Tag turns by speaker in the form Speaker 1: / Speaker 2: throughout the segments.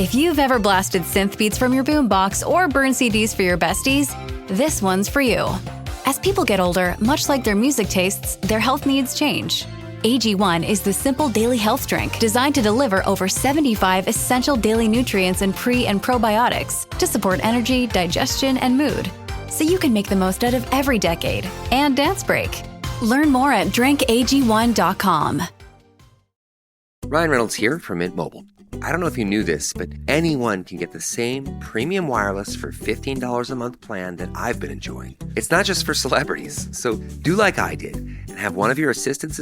Speaker 1: If you've ever blasted synth beats from your boombox or burned CDs for your besties, this one's for you. As people get older, much like their music tastes, their health needs change. AG1 is the simple daily health drink designed to deliver over 75 essential daily nutrients and pre- and probiotics to support energy, digestion, and mood, so you can make the most out of every decade and dance break. Learn more at drinkag1.com.
Speaker 2: Ryan Reynolds here from Mint Mobile. I don't know if you knew this, but anyone can get the same premium wireless for $15 a month plan that I've been enjoying. It's not just for celebrities, so do like I did and have one of your assistants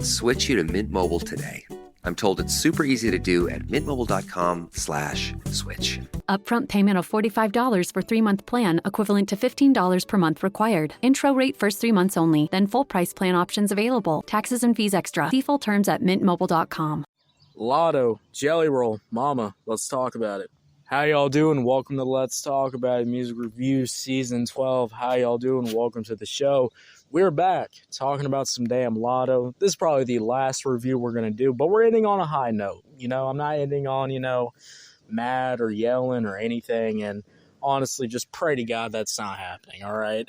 Speaker 2: switch you to Mint Mobile today. I'm told it's super easy to do at mintmobile.com/switch.
Speaker 3: Upfront payment of $45 for 3-month plan, equivalent to $15 per month required. Intro rate first 3 months only, then full price plan options available. Taxes and fees extra. See full terms at mintmobile.com.
Speaker 4: Latto Jelly Roll, mama, let's talk about it. How y'all doing? Welcome to Let's Talk About It Music Reviews Season 12. How y'all doing? Welcome to the show. We're back talking about some damn Latto. This is probably the last review we're going to do, but we're ending on a high note. I'm not ending on, mad or yelling or anything, and honestly, just pray to God that's not happening, all right?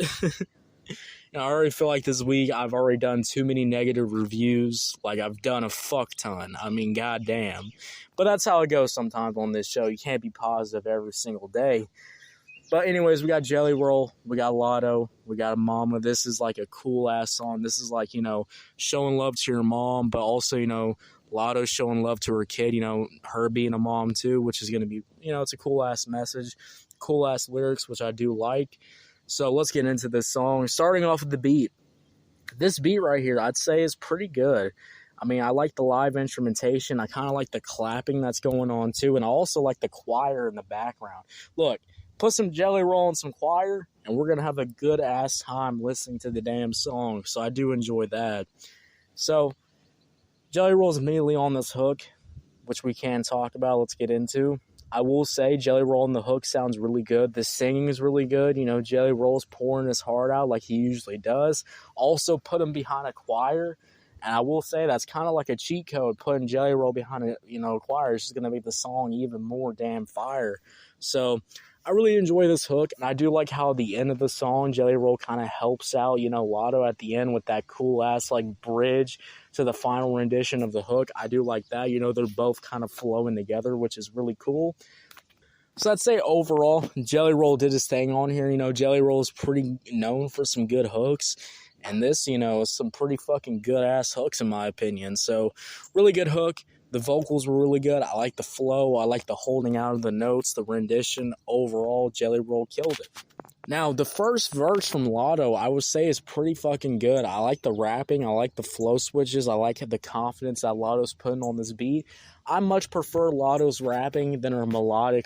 Speaker 4: I already feel like this week I've already done too many negative reviews. Like, I've done a fuck ton. I mean, goddamn. But that's how it goes sometimes on this show. You can't be positive every single day. But anyways, we got Jelly Roll, we got Latto, we got Mama. This is like a cool-ass song. This is like, showing love to your mom, but also, Latto showing love to her kid, her being a mom too, which is going to be, it's a cool-ass message, cool-ass lyrics, which I do like. So let's get into this song. Starting off with the beat. This beat right here, I'd say, is pretty good. I mean, I like the live instrumentation. I kind of like the clapping that's going on too. And I also like the choir in the background. Look, put some Jelly Roll and some choir, and we're going to have a good-ass time listening to the damn song. So I do enjoy that. So Jelly Roll is immediately on this hook, which we can talk about. Let's get into. I will say Jelly Roll on the hook sounds really good. The singing is really good. Jelly Roll's pouring his heart out like he usually does. Also put him behind a choir. And I will say that's kind of like a cheat code. Putting Jelly Roll behind a choir is just going to make the song even more damn fire. So I really enjoy this hook. And I do like how at the end of the song, Jelly Roll kind of helps out, Latto at the end with that cool-ass bridge to the final rendition of the hook. I do like that. They're both kind of flowing together, which is really cool. So I'd say overall, Jelly Roll did his thing on here. Jelly Roll is pretty known for some good hooks. And this, is some pretty fucking good-ass hooks in my opinion. So really good hook. The vocals were really good. I like the flow. I like the holding out of the notes, the rendition. Overall, Jelly Roll killed it. Now, the first verse from Latto, I would say, is pretty fucking good. I like the rapping. I like the flow switches. I like the confidence that Latto's putting on this beat. I much prefer Latto's rapping than her melodic,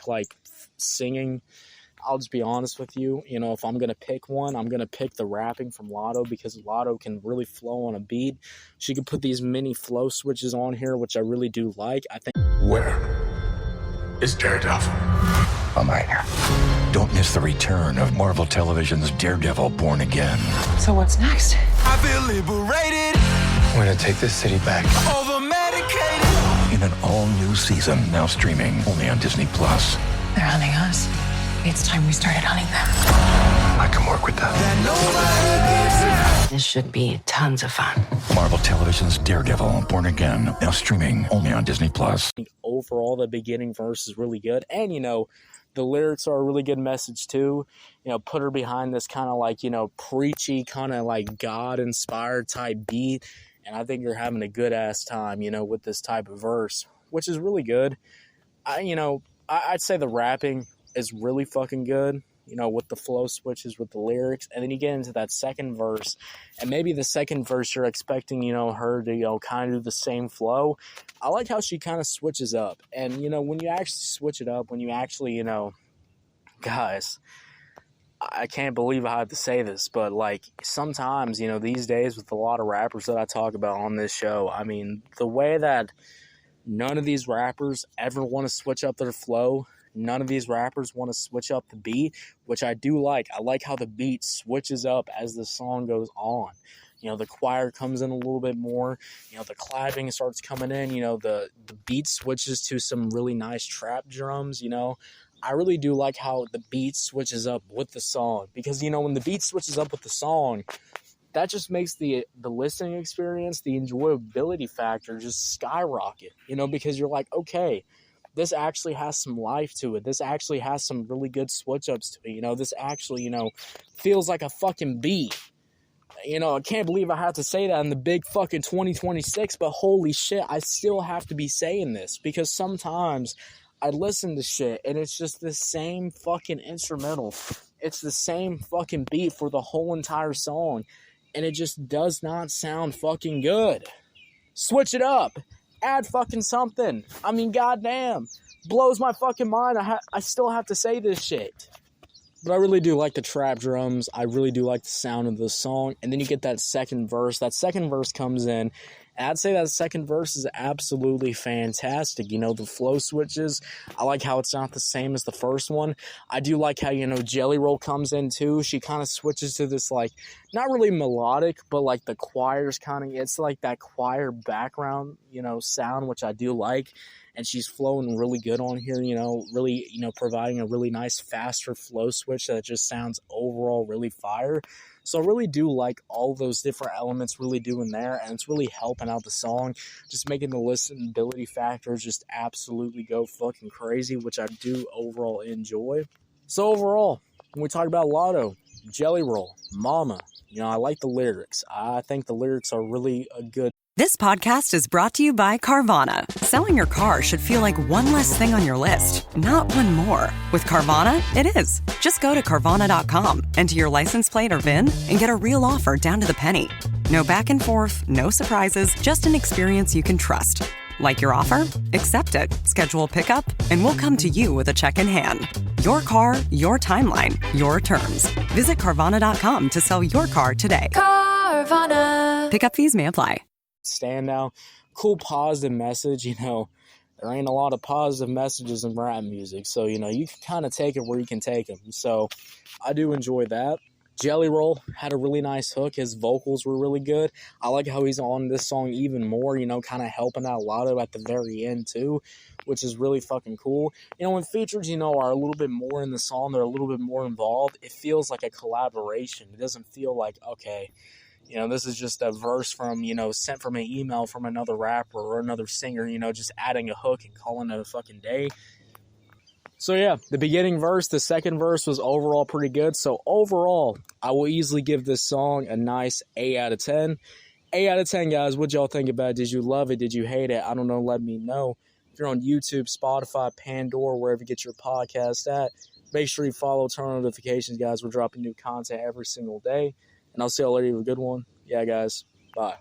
Speaker 4: singing. I'll just be honest with you. If I'm going to pick one, I'm going to pick the rapping from Latto because Latto can really flow on a beat. She can put these mini flow switches on here, which I really do like. I think.
Speaker 5: Where is Daredevil? I'm right here. Don't miss the return of Marvel Television's Daredevil Born Again.
Speaker 6: So what's next?
Speaker 7: I feel liberated.
Speaker 5: We're going to take this city back.
Speaker 7: Over medicated.
Speaker 5: In an all-new season, now streaming only on Disney+.
Speaker 6: They're hunting us. It's time we started hunting them.
Speaker 5: I can work with that.
Speaker 6: This should be tons of fun.
Speaker 5: Marvel Television's Daredevil Born Again, now streaming only on Disney+.
Speaker 4: Overall, the beginning verse is really good. And, the lyrics are a really good message, too. Put her behind this kind of preachy, kind of God-inspired type beat. And I think you're having a good-ass time, with this type of verse, which is really good. I'd say the rapping is really fucking good, with the flow switches, with the lyrics. And then you get into that second verse, and maybe the second verse you're expecting, her to, kind of do the same flow. I like how she kind of switches up. And, when you actually switch it up, when you actually, guys, I can't believe I have to say this, but, sometimes, these days with a lot of rappers that I talk about on this show, I mean, the way that none of these rappers ever want to switch up their flow, none of these rappers want to switch up the beat, which I do like. I like how the beat switches up as the song goes on. You know, the choir comes in a little bit more. You know, the clapping starts coming in. You know, the beat switches to some really nice trap drums, you know. I really do like how the beat switches up with the song. Because, you know, when the beat switches up with the song, that just makes the listening experience, the enjoyability factor just skyrocket. You know, because you're like, okay, this actually has some life to it. This actually has some really good switch-ups to it. You know, this actually, you know, feels like a fucking beat. You know, I can't believe I have to say that in the big fucking 2026, but holy shit, I still have to be saying this, because sometimes I listen to shit and it's just the same fucking instrumental. It's the same fucking beat for the whole entire song, and it just does not sound fucking good. Switch it up. Add fucking something. I mean, goddamn. Blows my fucking mind. I still have to say this shit. But I really do like the trap drums. I really do like the sound of the song. And then you get that second verse. That second verse comes in. And I'd say that second verse is absolutely fantastic. You know, the flow switches. I like how it's not the same as the first one. I do like how, you know, Jelly Roll comes in too. She kind of switches to this, like, not really melodic, but like the choir's kind of, it's like that choir background, you know, sound, which I do like. And she's flowing really good on here, you know, really, you know, providing a really nice faster flow switch that just sounds overall really fire. So I really do like all those different elements really doing there, and it's really helping out the song, just making the listenability factor just absolutely go fucking crazy, which I do overall enjoy. So overall, when we talk about Latto, Jelly Roll, Mama, you know, I like the lyrics. I think the lyrics are really a good.
Speaker 8: This podcast is brought to you by Carvana. Selling your car should feel like one less thing on your list, not one more. With Carvana, it is. Just go to Carvana.com, enter your license plate or VIN, and get a real offer down to the penny. No back and forth, no surprises, just an experience you can trust. Like your offer? Accept it. Schedule pickup, and we'll come to you with a check in hand. Your car, your timeline, your terms. Visit Carvana.com to sell your car today.
Speaker 1: Carvana.
Speaker 8: Pickup fees may apply.
Speaker 4: Standout, cool positive message. You know, there ain't a lot of positive messages in rap music, so you know, you can kind of take it where you can take them. So I do enjoy that. Jelly Roll had a really nice hook. His vocals were really good. I like how he's on this song even more, you know, kind of helping out Latto at the very end too, which is really fucking cool. You know, when features, you know, are a little bit more in the song, they're a little bit more involved, it feels like a collaboration. It doesn't feel like, okay, you know, this is just a verse from, you know, sent from an email from another rapper or another singer, you know, just adding a hook and calling it a fucking day. So yeah, the beginning verse, the second verse was overall pretty good. So overall, I will easily give this song a nice 8 out of 10. 8 out of 10, guys. What y'all think about it? Did you love it? Did you hate it? I don't know. Let me know. If you're on YouTube, Spotify, Pandora, wherever you get your podcast at, make sure you follow, turn on notifications, guys. We're dropping new content every single day. And I'll see y'all later. Have a good one. Yeah, guys. Bye.